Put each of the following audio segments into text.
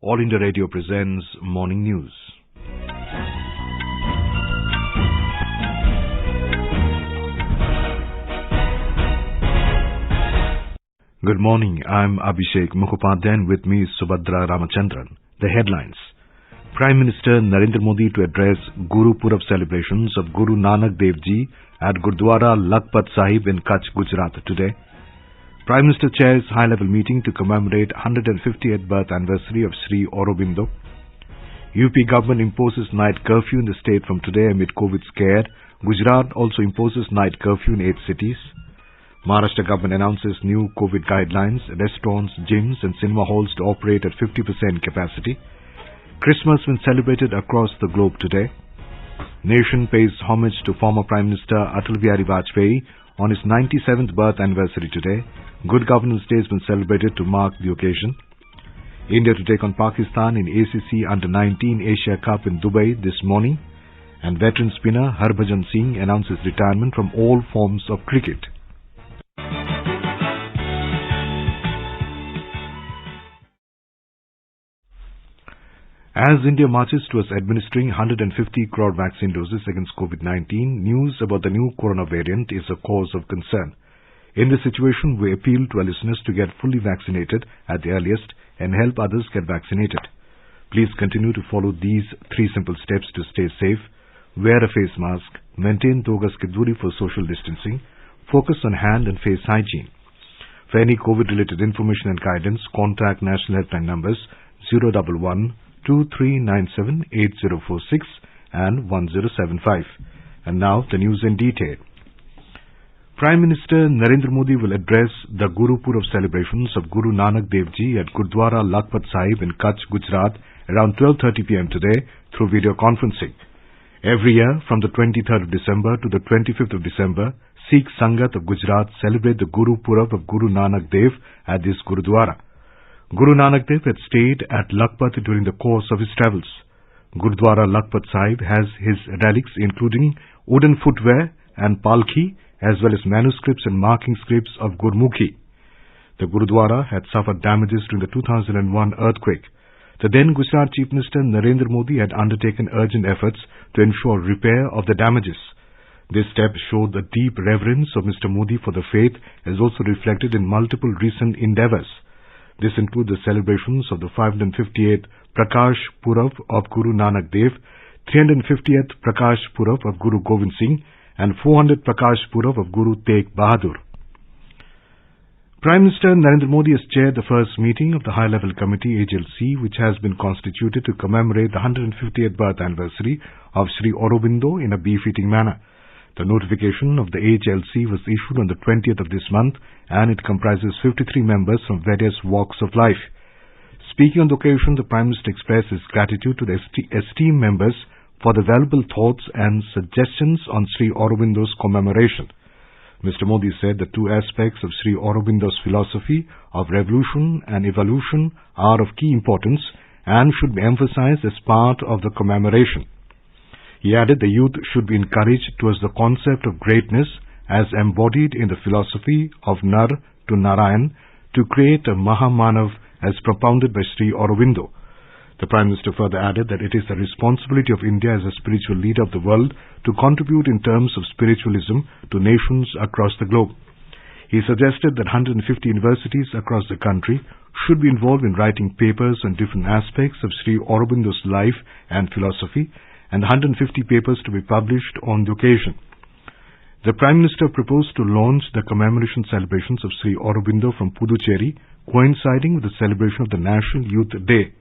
All India Radio presents Morning News. Good morning, I'm Abhishek Mukhopadhyay and with me is Subhadra Ramachandran. The headlines. Prime Minister Narendra Modi to address Guru Pura celebrations of Guru Nanak Dev Ji at Gurdwara Lakhpat Sahib in Kach, Gujarat today. Prime Minister chairs high-level meeting to commemorate 150th birth anniversary of Sri Aurobindo. UP government imposes night curfew in the state from today amid COVID scare. Gujarat also imposes night curfew in 8 cities. Maharashtra government announces new COVID guidelines, restaurants, gyms and cinema halls to operate at 50% capacity. Christmas been celebrated across the globe today. Nation pays homage to former Prime Minister Atal Bihari Vajpayee on his 97th birth anniversary today. Good Governance Day has been celebrated to mark the occasion. India to take on Pakistan in ACC Under-19 Asia Cup in Dubai this morning. And veteran spinner Harbhajan Singh announces retirement from all forms of cricket. As India marches towards administering 150 crore vaccine doses against COVID-19, news about the new corona variant is a cause of concern. In this situation, we appeal to our listeners to get fully vaccinated at the earliest and help others get vaccinated. Please continue to follow these 3 simple steps to stay safe. Wear a face mask, maintain 2 gaz ki duri for social distancing, focus on hand and face hygiene. For any COVID-related information and guidance, contact National Helpline numbers 011 2397 8046 and 1075. And now the news in detail. Prime Minister Narendra Modi will address the Guru Pura celebrations of Guru Nanak Dev Ji at Gurdwara Lakhpat Sahib in Kach, Gujarat around 12:30 p.m. today through video conferencing. Every year from the 23rd of December to the 25th of December, Sikh Sangat of Gujarat celebrate the Guru Pura of Guru Nanak Dev at this Gurdwara. Guru Nanak Dev had stayed at Lakhpat during the course of his travels. Gurdwara Lakhpat Sahib has his relics including wooden footwear and palki as well as manuscripts and marking scripts of Gurmukhi. The Gurdwara had suffered damages during the 2001 earthquake. The then Gujarat Chief Minister Narendra Modi had undertaken urgent efforts to ensure repair of the damages. This step showed the deep reverence of Mr. Modi for the faith as also reflected in multiple recent endeavours. This includes the celebrations of the 558th Prakash Purav of Guru Nanak Dev, 350th Prakash Purav of Guru Govind Singh, and 400th Prakash Purav of Guru Tegh Bahadur. Prime Minister Narendra Modi has chaired the first meeting of the High-Level Committee HLC, which has been constituted to commemorate the 150th birth anniversary of Sri Aurobindo in a befitting manner. The notification of the HLC was issued on the 20th of this month and it comprises 53 members from various walks of life. Speaking on the occasion, the Prime Minister expressed his gratitude to the esteemed members for the valuable thoughts and suggestions on Sri Aurobindo's commemoration. Mr. Modi said the 2 aspects of Sri Aurobindo's philosophy of revolution and evolution are of key importance and should be emphasized as part of the commemoration. He added the youth should be encouraged towards the concept of greatness as embodied in the philosophy of Nar to Narayan to create a Mahamanav as propounded by Sri Aurobindo. The Prime Minister further added that it is the responsibility of India as a spiritual leader of the world to contribute in terms of spiritualism to nations across the globe. He suggested that 150 universities across the country should be involved in writing papers on different aspects of Sri Aurobindo's life and philosophy, and 150 papers to be published on the occasion. The Prime Minister proposed to launch the commemoration celebrations of Sri Aurobindo from Puducherry, coinciding with the celebration of the National Youth Day.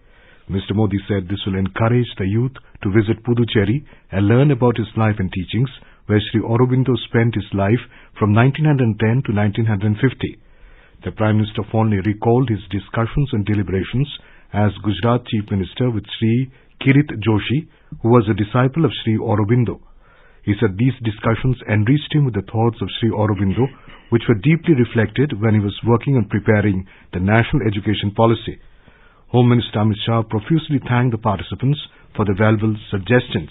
Mr. Modi said this will encourage the youth to visit Puducherry and learn about his life and teachings, where Sri Aurobindo spent his life from 1910 to 1950. The Prime Minister fondly recalled his discussions and deliberations as Gujarat Chief Minister with Sri Kirit Joshi, who was a disciple of Sri Aurobindo. He said these discussions enriched him with the thoughts of Sri Aurobindo, which were deeply reflected when he was working on preparing the national education policy. Home Minister Amit Shah profusely thanked the participants for the valuable suggestions.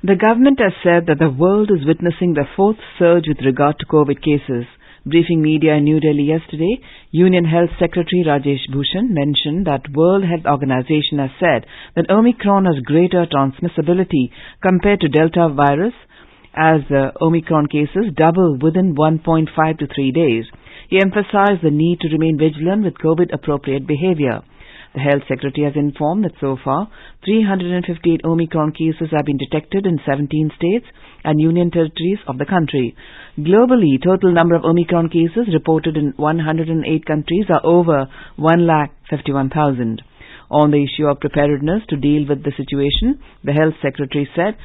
The government has said that the world is witnessing the 4th surge with regard to COVID cases, Briefing media in New Delhi yesterday, Union Health Secretary Rajesh Bhushan mentioned that World Health Organization has said that Omicron has greater transmissibility compared to Delta virus, as Omicron cases double within 1.5 to 3 days. He emphasized the need to remain vigilant with COVID-appropriate behavior. The Health Secretary has informed that so far, 358 Omicron cases have been detected in 17 states and union territories of the country. Globally, total number of Omicron cases reported in 108 countries are over 1,51,000. On the issue of preparedness to deal with the situation, the Health Secretary said,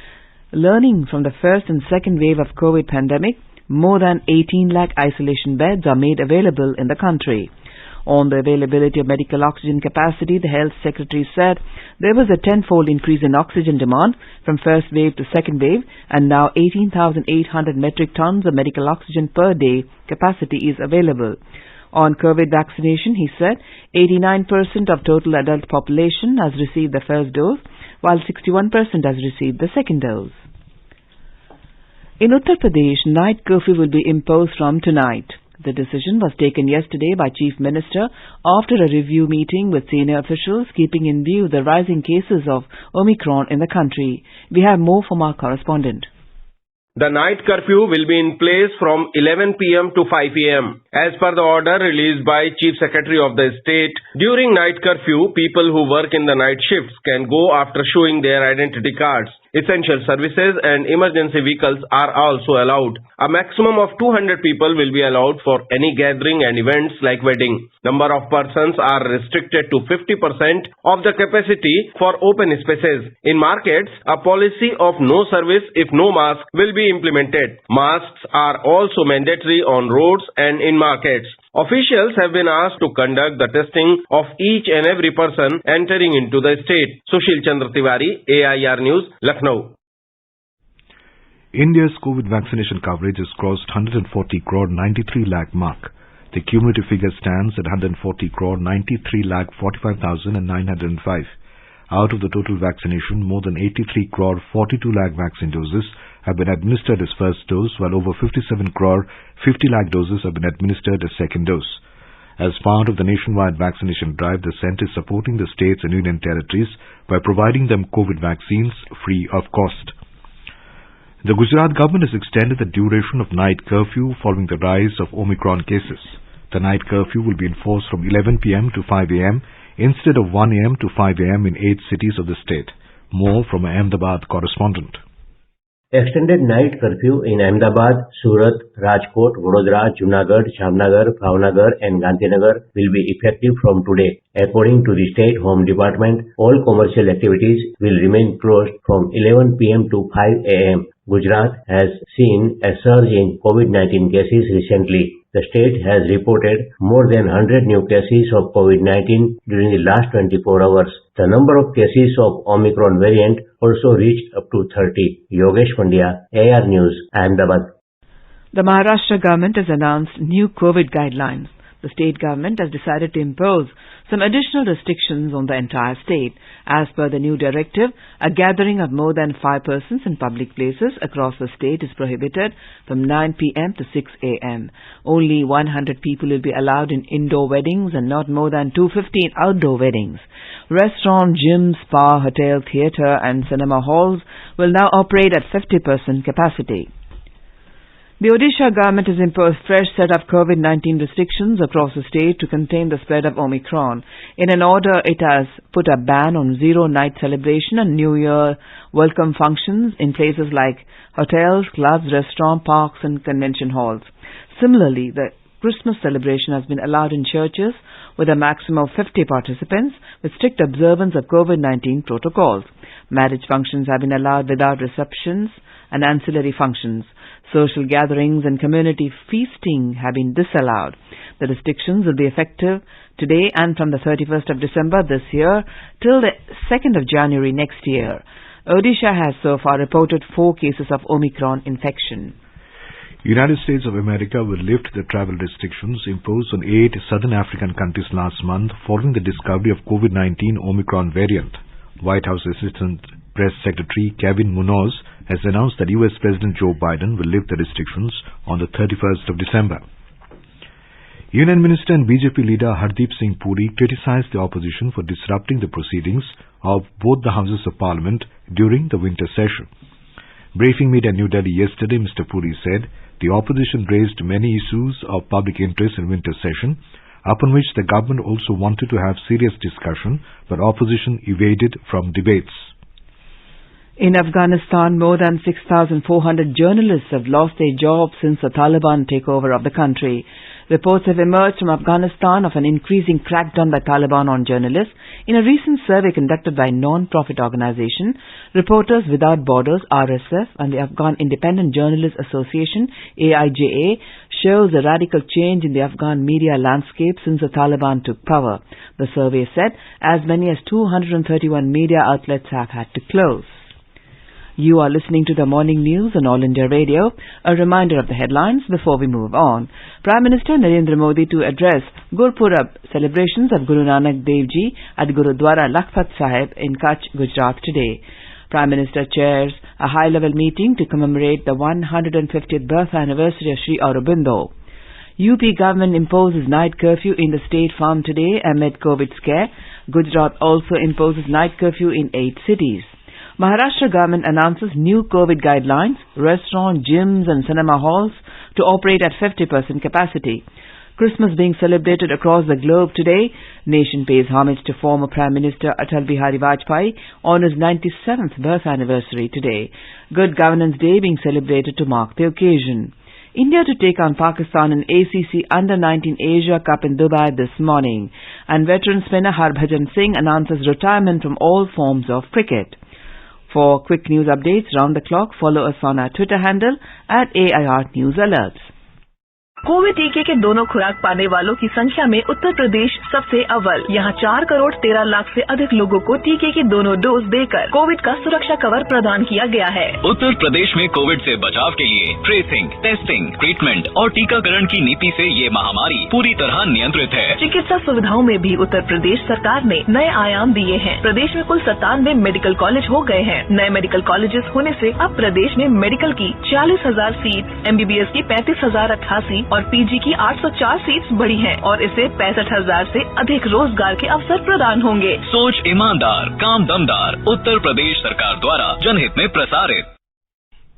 learning from the first and second wave of COVID pandemic, more than 18 lakh isolation beds are made available in the country. On the availability of medical oxygen capacity, the Health Secretary said there was a tenfold increase in oxygen demand from first wave to second wave, and now 18,800 metric tons of medical oxygen per day capacity is available. On COVID vaccination, he said 89% of total adult population has received the first dose, while 61% has received the second dose. In Uttar Pradesh, night curfew will be imposed from tonight. The decision was taken yesterday by Chief Minister after a review meeting with senior officials, keeping in view the rising cases of Omicron in the country. We have more from our correspondent. The night curfew will be in place from 11 p.m. to 5 p.m. As per the order released by Chief Secretary of the State, during night curfew, people who work in the night shifts can go after showing their identity cards. Essential services and emergency vehicles are also allowed. A maximum of 200 people will be allowed for any gathering and events like wedding. Number of persons are restricted to 50% of the capacity for open spaces. In markets, a policy of no service if no mask will be implemented. Masks are also mandatory on roads and in markets. Officials have been asked to conduct the testing of each and every person entering into the state. Sushil Chandra Tiwari, AIR News, Lucknow. India's COVID vaccination coverage has crossed 140 crore 93 lakh mark. The cumulative figure stands at 140 crore 93 lakh 45,905. Out of the total vaccination, more than 83 crore 42 lakh vaccine doses have been administered as first dose, while over 57 crore 50 lakh doses have been administered as second dose. As part of the nationwide vaccination drive, the centre is supporting the states and union territories by providing them COVID vaccines free of cost. The Gujarat government has extended the duration of night curfew following the rise of Omicron cases. The night curfew will be enforced from 11 p.m. to 5 a.m. instead of 1 a.m. to 5 a.m. in 8 cities of the state. More from an Ahmedabad correspondent. Extended night curfew in Ahmedabad, Surat, Rajkot, Gurdwara, Junagadh, Jamnagar, Bhavnagar and Gandhinagar will be effective from today. According to the State Home Department, all commercial activities will remain closed from 11 p.m. to 5 a.m. Gujarat has seen a surge in COVID-19 cases recently. The state has reported more than 100 new cases of COVID-19 during the last 24 hours. The number of cases of Omicron variant also reached up to 30. Yogesh Pandya, AR News, Ahmedabad. The Maharashtra government has announced new COVID guidelines. The state government has decided to impose some additional restrictions on the entire state. As per the new directive, a gathering of more than 5 persons in public places across the state is prohibited from 9 p.m. to 6 a.m. Only 100 people will be allowed in indoor weddings and not more than 250 in outdoor weddings. Restaurant, gyms, spa, hotel, theatre and cinema halls will now operate at 50% capacity. The Odisha government has imposed fresh set of COVID-19 restrictions across the state to contain the spread of Omicron. In an order, it has put a ban on zero-night celebration and New Year welcome functions in places like hotels, clubs, restaurants, parks and convention halls. Similarly, the Christmas celebration has been allowed in churches with a maximum of 50 participants with strict observance of COVID-19 protocols. Marriage functions have been allowed without receptions and ancillary functions. Social gatherings and community feasting have been disallowed. The restrictions will be effective today and from the 31st of December this year till the 2nd of January next year. Odisha has so far reported 4 cases of Omicron infection. United States of America will lift the travel restrictions imposed on 8 southern African countries last month following the discovery of COVID-19 Omicron variant. White House Assistant Press Secretary Kevin Munoz has announced that U.S. President Joe Biden will lift the restrictions on the 31st of December. Union Minister and BJP leader Hardeep Singh Puri criticized the opposition for disrupting the proceedings of both the Houses of Parliament during the winter session. Briefing media in New Delhi yesterday, Mr. Puri said the opposition raised many issues of public interest in winter session, upon which the government also wanted to have serious discussion, but opposition evaded from debates. In Afghanistan, more than 6,400 journalists have lost their jobs since the Taliban takeover of the country. Reports have emerged from Afghanistan of an increasing crackdown by Taliban on journalists. In a recent survey conducted by a non-profit organization, Reporters Without Borders (RSF) and the Afghan Independent Journalists Association (AIJA) shows a radical change in the Afghan media landscape since the Taliban took power. The survey said as many as 231 media outlets have had to close. You are listening to the morning news on All India Radio. A reminder of the headlines before we move on. Prime Minister Narendra Modi to address Gurpurab celebrations of Guru Nanak Dev Ji at Gurdwara Lakhpat Sahib in Kach, Gujarat today. Prime Minister chairs a high-level meeting to commemorate the 150th birth anniversary of Sri Aurobindo. UP government imposes night curfew in the state farm today amid COVID scare. Gujarat also imposes night curfew in 8 cities. Maharashtra government announces new COVID guidelines, restaurants, gyms and cinema halls to operate at 50% capacity. Christmas being celebrated across the globe today. Nation pays homage to former Prime Minister Atal Bihari Vajpayee on his 97th birth anniversary today. Good Governance Day being celebrated to mark the occasion. India to take on Pakistan in ACC Under-19 Asia Cup in Dubai this morning. And veteran spinner Harbhajan Singh announces retirement from all forms of cricket. For quick news updates round the clock, follow us on our Twitter handle @AIR News Alerts. Covid टीके के दोनों खुराक पाने वालों की संख्या में उत्तर प्रदेश सबसे अव्वल। यहाँ 4 करोड़ 13 लाख से अधिक लोगों को टीके की दोनों डोज देकर कोविड का सुरक्षा कवर प्रदान किया गया है। उत्तर प्रदेश में कोविड से बचाव के लिए ट्रेसिंग, टेस्टिंग, ट्रीटमेंट और टीकाकरण की नीति से ये महामारी पूरी तरह नियंत्रित है। चिकित्सा सुविधाओं में भी उत्तर प्रदेश सरकार ने नए आयाम दिए हैं। प्रदेश में कुल 97 मेडिकल कॉलेज हो गए हैं। नए मेडिकल कॉलेजेस होने से अब प्रदेश में मेडिकल की 40,000 सीट, MBBS की 35,088 और PG की 804 सीट्स बढ़ी हैं और इससे 65,000 से अधिक रोजगार के अवसर प्रदान होंगे। सोच ईमानदार, काम दमदार, उत्तर प्रदेश सरकार द्वारा जनहित में प्रसारित।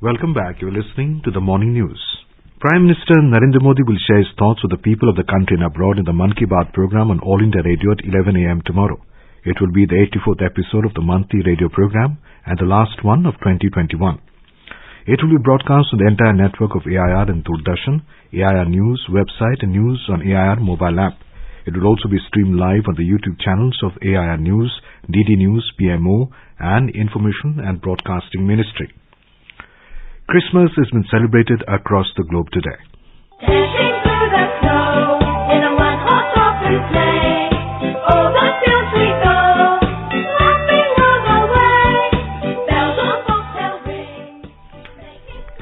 Welcome back. You're listening to the morning news. Prime Minister Narendra Modi will share his thoughts with the people of the country and abroad in the Mann Ki Baat program on All India Radio at 11 a.m. tomorrow. It will be the 84th episode of the monthly radio program and the last one of 2021. It will be broadcast on the entire network of AIR and Doordarshan, AIR News website and News on AIR mobile app. It will also be streamed live on the YouTube channels of AIR News, DD News, PMO and Information and Broadcasting Ministry. Christmas has been celebrated across the globe today. Dashing through the snow in a one-horse open sleigh. Oh, the fields we go, laughing all the way. Bells on bobtail ring.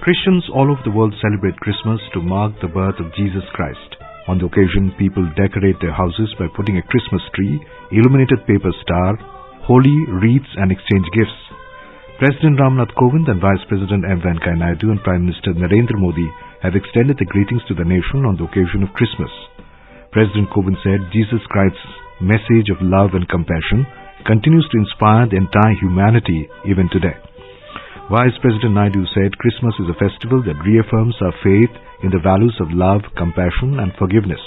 Christians all over the world celebrate Christmas to mark the birth of Jesus Christ. On the occasion, people decorate their houses by putting a Christmas tree, illuminated paper star, holy wreaths and exchange gifts. President Ramnath Kovind and Vice President M. Venkaiah Naidu and Prime Minister Narendra Modi have extended their greetings to the nation on the occasion of Christmas. President Kovind said Jesus Christ's message of love and compassion continues to inspire the entire humanity even today. Vice President Naidu said Christmas is a festival that reaffirms our faith in the values of love, compassion and forgiveness.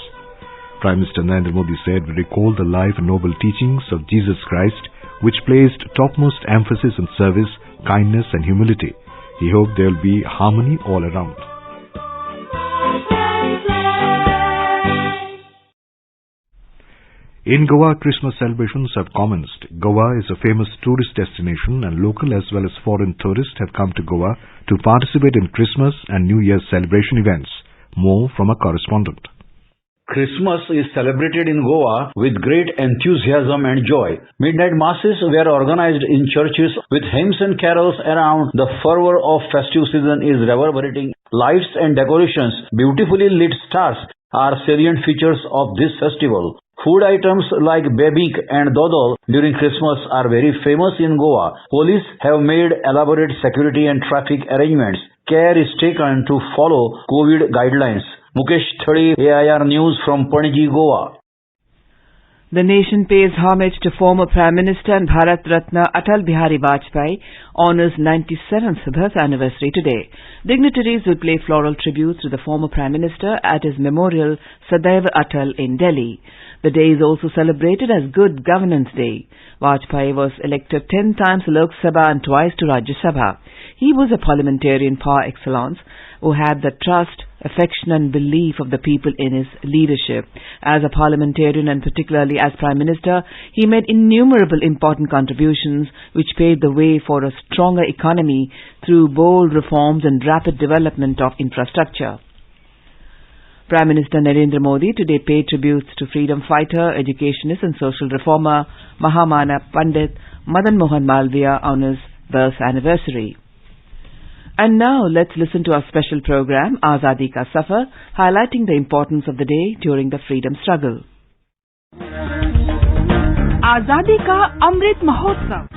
Prime Minister Narendra Modi said, "We recall the life and noble teachings of Jesus Christ, which placed topmost emphasis on service, kindness and humility. He hoped there will be harmony all around." In Goa, Christmas celebrations have commenced. Goa is a famous tourist destination and local as well as foreign tourists have come to Goa to participate in Christmas and New Year's celebration events. More from a correspondent. Christmas is celebrated in Goa with great enthusiasm and joy. Midnight masses were organized in churches with hymns and carols around. The fervor of festive season is reverberating. Lights and decorations, beautifully lit stars are salient features of this festival. Food items like bebik and dodol during Christmas are very famous in Goa. Police have made elaborate security and traffic arrangements. Care is taken to follow COVID guidelines. Mukesh Thadi, AIR News from Panaji, Goa. The nation pays homage to former Prime Minister and Bharat Ratna Atal Bihari Vajpayee on his 97th birth anniversary today. Dignitaries will pay floral tributes to the former Prime Minister at his memorial Sadaiva Atal in Delhi. The day is also celebrated as Good Governance Day. Vajpayee was elected 10 times to Lok Sabha and twice to Rajya Sabha. He was a parliamentarian par excellence who had the trust, affection and belief of the people in his leadership. As a parliamentarian and particularly as Prime Minister, he made innumerable important contributions which paved the way for a stronger economy through bold reforms and rapid development of infrastructure. Prime Minister Narendra Modi today paid tributes to freedom fighter, educationist and social reformer Mahamana Pandit Madan Mohan Malviya on his birth anniversary. And now let's listen to our special program Azadi Ka Safar, highlighting the importance of the day during the freedom struggle. Azadi Ka Amrit Mahotsav.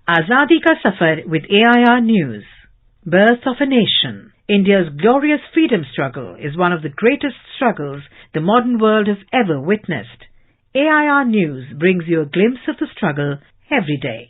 Azadi Ka Safar with AIR News. Birth of a Nation. India's glorious freedom struggle is one of the greatest struggles the modern world has ever witnessed. AIR News brings you a glimpse of the struggle every day.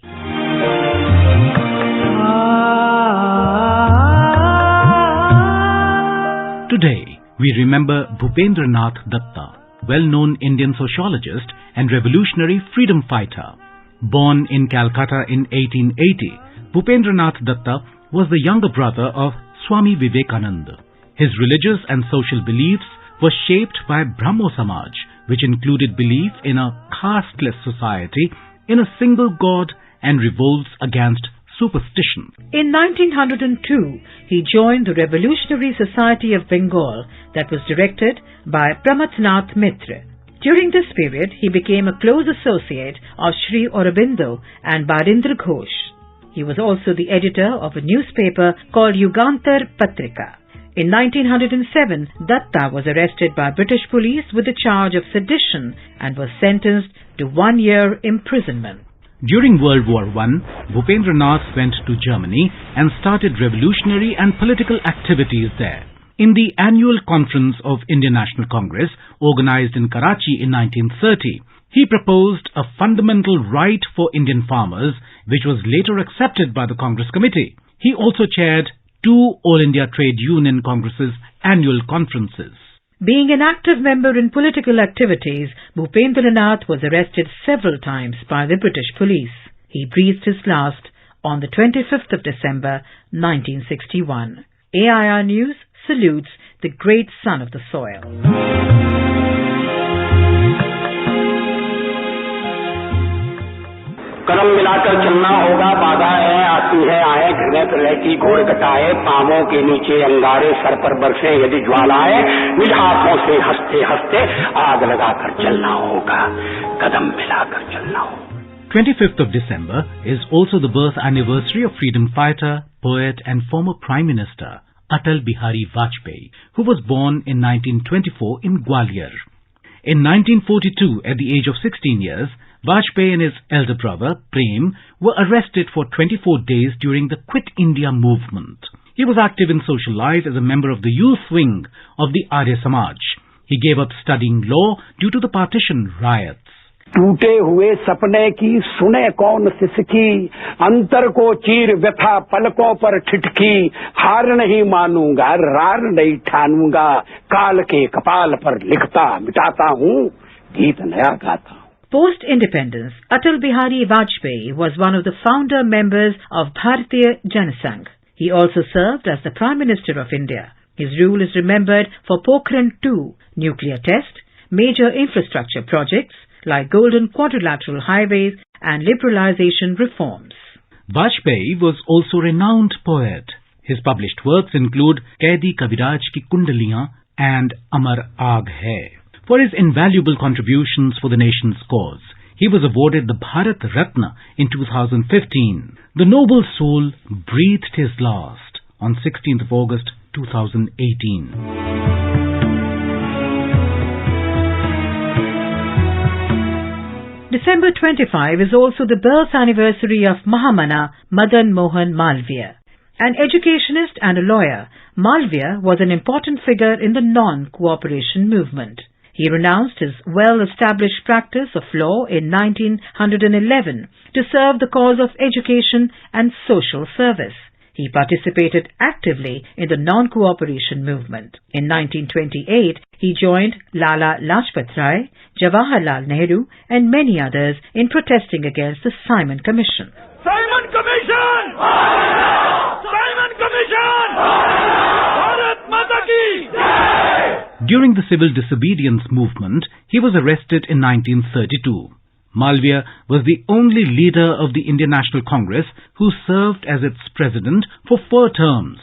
Today, we remember Bhupendranath Datta, well-known Indian sociologist and revolutionary freedom fighter. Born in Calcutta in 1880, Bhupendranath Datta was the younger brother of Swami Vivekananda. His religious and social beliefs were shaped by Brahmo Samaj, which included belief in a casteless society, in a single god, and revolts against superstition. In 1902, he joined the Revolutionary Society of Bengal that was directed by Pramatnath Mitra. During this period, he became a close associate of Sri Aurobindo and Barindra Ghosh. He was also the editor of a newspaper called Yugantar Patrika. In 1907, Datta was arrested by British police with the charge of sedition and was sentenced to 1 year imprisonment. During World War I, Bhupendranath went to Germany and started revolutionary and political activities there. In the annual conference of Indian National Congress, organized in Karachi in 1930, he proposed a fundamental right for Indian farmers, which was later accepted by the Congress Committee. He also chaired 2 All India Trade Union Congress's annual conferences. Being an active member in political activities, Bhupendranath was arrested several times by the British police. He breathed his last on the 25th of December 1961. AIR News salutes the great son of the soil. कदम मिलाकर चलना होगा, बाधा है आती है आए, घृणित रहती घोड़ कटाए, पांवों के नीचे अंगारे, सर पर बरसे यदि ज्वालाएं, निज हाथों से हंसते हंसते आग लगाकर चलना होगा, कदम मिलाकर चलना होगा. 25th of December is also the birth anniversary of freedom fighter, poet and former Prime Minister Atal Bihari Vajpayee, who was born in 1924 in Gwalior. In 1942, at the age of 16 years, Vajpayee and his elder brother, Prem, were arrested for 24 days during the Quit India movement. He was active in social life as a member of the youth wing of the Arya Samaj. He gave up studying law due to the partition riots. टूटे हुए सपने की सुने कौन सिसकी, अंतर को चीर व्यथा पलकों पर ठिठकी, हार नहीं मानूंगा रार नहीं ठानूंगा, काल के कपाल पर लिखता मिटाता हूँ, गीत नया गाता हूँ. Post-independence, Atal Bihari Vajpayee was one of the founder members of Bharatiya Janasangh. He also served as the Prime Minister of India. His rule is remembered for Pokhran II nuclear test, major infrastructure projects like Golden Quadrilateral Highways and liberalization reforms. Vajpayee was also a renowned poet. His published works include Kaidi Kaviraj Ki Kundaliyan and Amar Aag Hai. For his invaluable contributions for the nation's cause, he was awarded the Bharat Ratna in 2015. The noble soul breathed his last on 16th of August 2018. December 25 is also the birth anniversary of Mahamana Madan Mohan Malviya. An educationist and a lawyer, Malviya was an important figure in the non-cooperation movement. He renounced his well-established practice of law in 1911 to serve the cause of education and social service. He participated actively in the non-cooperation movement. In 1928, he joined Lala Lajpat Rai, Jawaharlal Nehru and many others in protesting against the Simon Commission. Simon Commission! Simon Commission! Bharat Mata ki Jai! During the civil disobedience movement, he was arrested in 1932. Malviya was the only leader of the Indian National Congress who served as its president for 4 terms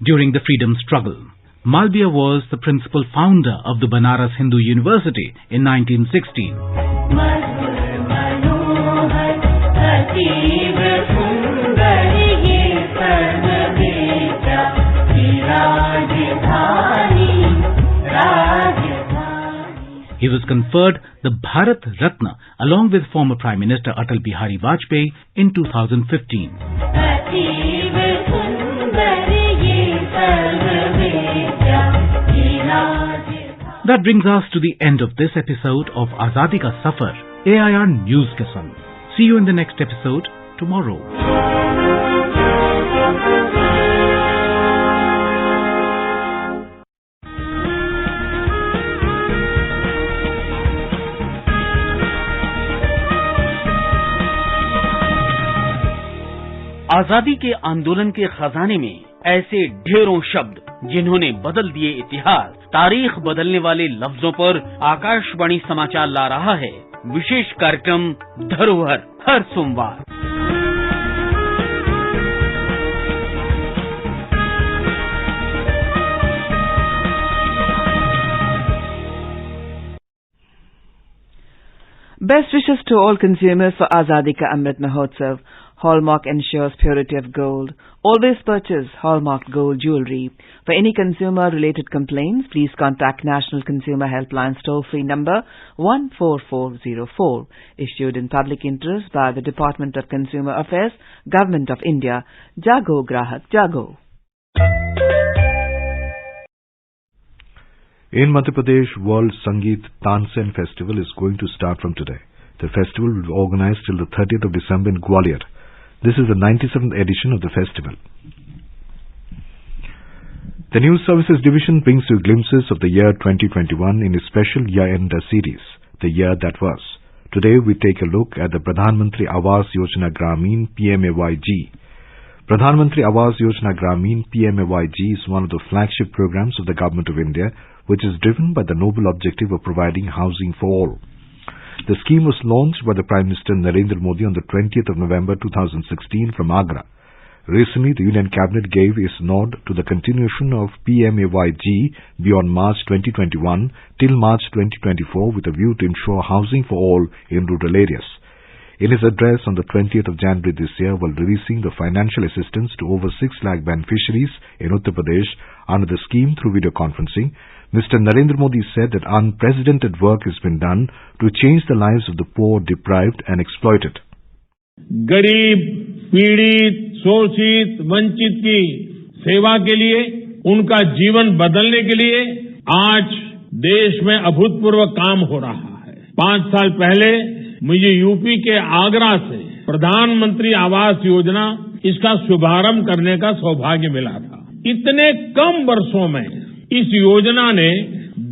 during the freedom struggle. Malviya was the principal founder of the Banaras Hindu University in 1916. He was conferred the Bharat Ratna along with former Prime Minister Atal Bihari Vajpayee in 2015. That brings us to the end of this episode of Azadi Ka Safar, AIR News ke Sang. See you in the next episode tomorrow. आजादी के आंदोलन के खजाने में ऐसे ढेरों शब्द जिन्होंने बदल दिए इतिहास, तारीख बदलने वाले लफ्जों पर आकाशवाणी समाचार ला रहा है विशेष कार्यक्रम धरोहर हर सोमवार। Best wishes to all consumers for Azadi Ka Amrit Mahotsav. Hallmark ensures purity of gold. Always purchase Hallmark gold jewelry. For any consumer-related complaints, please contact National Consumer Helpline toll-free number 14404, issued in public interest by the Department of Consumer Affairs, Government of India. Jago Grahak Jago. In Madhya Pradesh, World Sangeet Tansen Festival is going to start from today. The festival will be organized till the 30th of December in Gwalior. This is the 97th edition of the festival. The News Services Division brings you glimpses of the year 2021 in a special year-end series, The Year That Was. Today we take a look at the Pradhan Mantri Awas Yojana Gramin PMAYG. Pradhan Mantri Awas Yojana Gramin PMAYG is one of the flagship programs of the Government of India, which is driven by the noble objective of providing housing for all. The scheme was launched by the Prime Minister Narendra Modi on the 20th of November 2016 from Agra. Recently, the Union Cabinet gave its nod to the continuation of PMAYG beyond March 2021 till March 2024 with a view to ensure housing for all in rural areas. In his address on the 20th of January this year, while releasing the financial assistance to over 6 lakh beneficiaries in Uttar Pradesh under the scheme through video conferencing, Mr. Narendra Modi said that unprecedented work has been done to change the lives of the poor, deprived and exploited. गरीब, पीड़ित, शोषित, वंचित की सेवा के लिए, उनका जीवन बदलने के लिए आज देश में अभूतपूर्व काम हो रहा है। 5 साल पहले मुझे यूपी के आगरा से प्रधानमंत्री आवास योजना इसका शुभारंभ करने का सौभाग्य मिला था। इतने कम वर्षों में इस योजना ने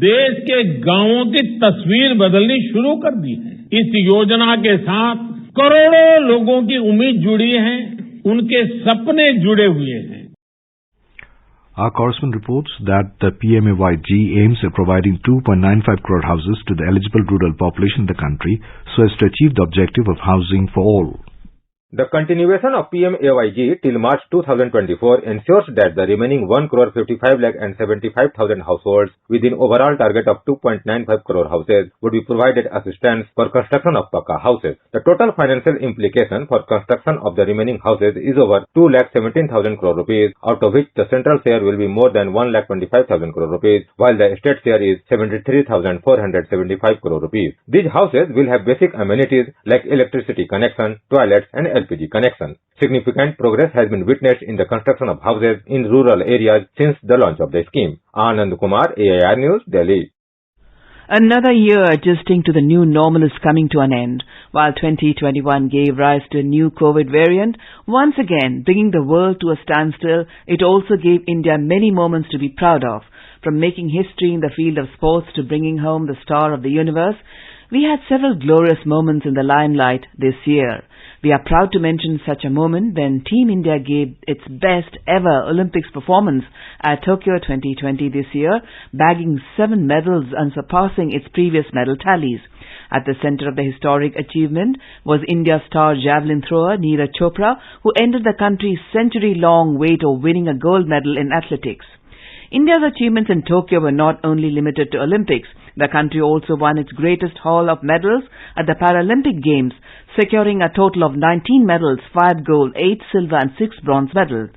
देश के गांवों की तस्वीर बदलनी शुरू कर दी है। इस योजना के साथ करोड़ों लोगों की उम्मीद जुड़ी है, उनके सपने जुड़े हुए हैं। Our correspondent reports that the PMAYG aims at providing 2.95 crore houses to the eligible rural population in the country so as to achieve the objective of housing for all. The continuation of PMAYG till March 2024 ensures that the remaining 1,55,75,000 households within overall target of 2.95 crore houses would be provided assistance for construction of Pakka houses. The total financial implication for construction of the remaining houses is over 2,17,000 crore rupees, out of which the central share will be more than 1,25,000 crore rupees, while the state share is 73,475 crore rupees. These houses will have basic amenities like electricity connection, toilets and LPG connection. Significant progress has been witnessed in the construction of houses in rural areas since the launch of the scheme. Anand Kumar, AIR News, Delhi. Another year adjusting to the new normal is coming to an end. While 2021 gave rise to a new COVID variant, once again bringing the world to a standstill, it also gave India many moments to be proud of. From making history in the field of sports to bringing home the star of the universe, we had several glorious moments in the limelight this year. We are proud to mention such a moment when Team India gave its best ever Olympics performance at Tokyo 2020 this year, bagging 7 medals and surpassing its previous medal tallies. At the center of the historic achievement was India's star javelin thrower Neeraj Chopra, who ended the country's century-long wait of winning a gold medal in athletics. India's achievements in Tokyo were not only limited to Olympics. The country also won its greatest haul of medals at the Paralympic Games, securing a total of 19 medals, 5 gold, 8 silver and 6 bronze medals.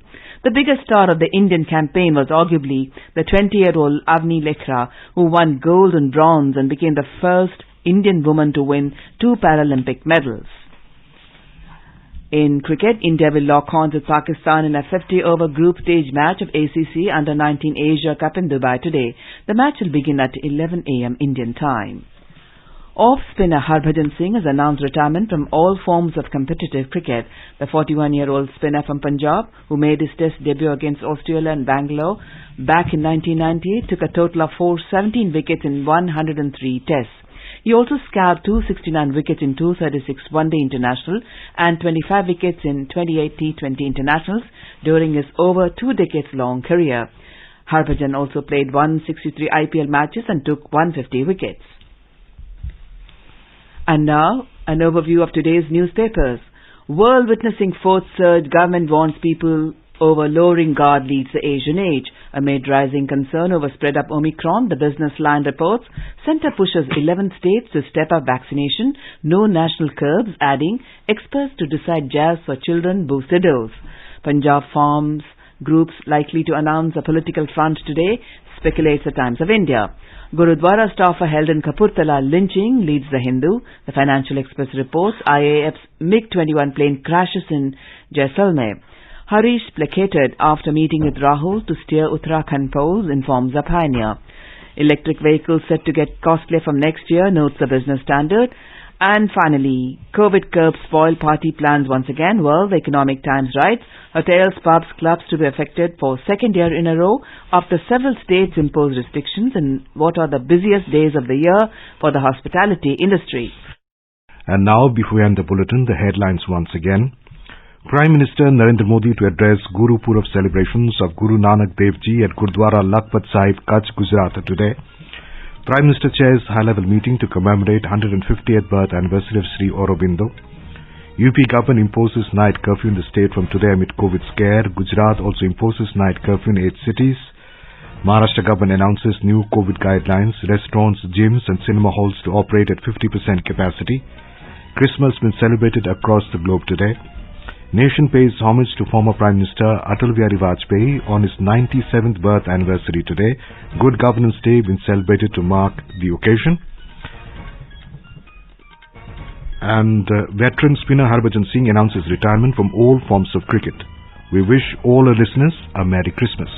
The biggest star of the Indian campaign was arguably the 20-year-old Avni Lekhra, who won gold and bronze and became the first Indian woman to win 2 Paralympic medals. In cricket, India will lock horns with Pakistan in a 50-over group stage match of ACC Under-19 Asia Cup in Dubai today. The match will begin at 11 a.m. Indian time. Off-spinner Harbhajan Singh has announced retirement from all forms of competitive cricket. The 41-year-old spinner from Punjab, who made his test debut against Australia and Bangalore back in 1998, took a total of 417 wickets in 103 tests. He also scalped 269 wickets in 236 one-day international and 25 wickets in 28 T20 internationals during his over 2 decades-long career. Harbhajan also played 163 IPL matches and took 150 wickets. And now, an overview of today's newspapers. World witnessing fourth surge, government warns people over lowering guard leads the Asian age. Amid rising concern over spread-up Omicron, the Business Line reports, Centre pushes 11 states to step up vaccination, no national curbs, adding, experts to decide jazz for children boost their dose. Punjab Farms groups likely to announce a political front today, speculates the Times of India. Gurdwara staffer held in Kapurthala lynching leads the Hindu. The Financial Express reports IAF's MiG-21 plane crashes in Jaisalmer. Harish placated after meeting with Rahul to steer Uttarakhand polls, informs the Pioneer. Electric vehicles set to get costlier from next year, notes the Business Standard. And finally, COVID curbs spoil party plans once again. World Economic Times writes, hotels, pubs, clubs to be affected for second year in a row after several states impose restrictions in what are the busiest days of the year for the hospitality industry. And now, before we end the bulletin, the headlines once again. Prime Minister Narendra Modi to address Guru Pura celebrations of Guru Nanak Dev Ji at Gurdwara Lakhpat Sahib, Kach, Gujarat today. Prime Minister chairs high-level meeting to commemorate 150th birth anniversary of Sri Aurobindo. UP government imposes night curfew in the state from today amid COVID scare. Gujarat also imposes night curfew in 8 cities. Maharashtra government announces new COVID guidelines. Restaurants, gyms and cinema halls to operate at 50% capacity. Christmas has been celebrated across the globe today. Nation pays homage to former Prime Minister Atal Bihari Vajpayee on his 97th birth anniversary today. Good Governance Day been celebrated to mark the occasion. And veteran spinner Harbhajan Singh announces retirement from all forms of cricket. We wish all our listeners a Merry Christmas.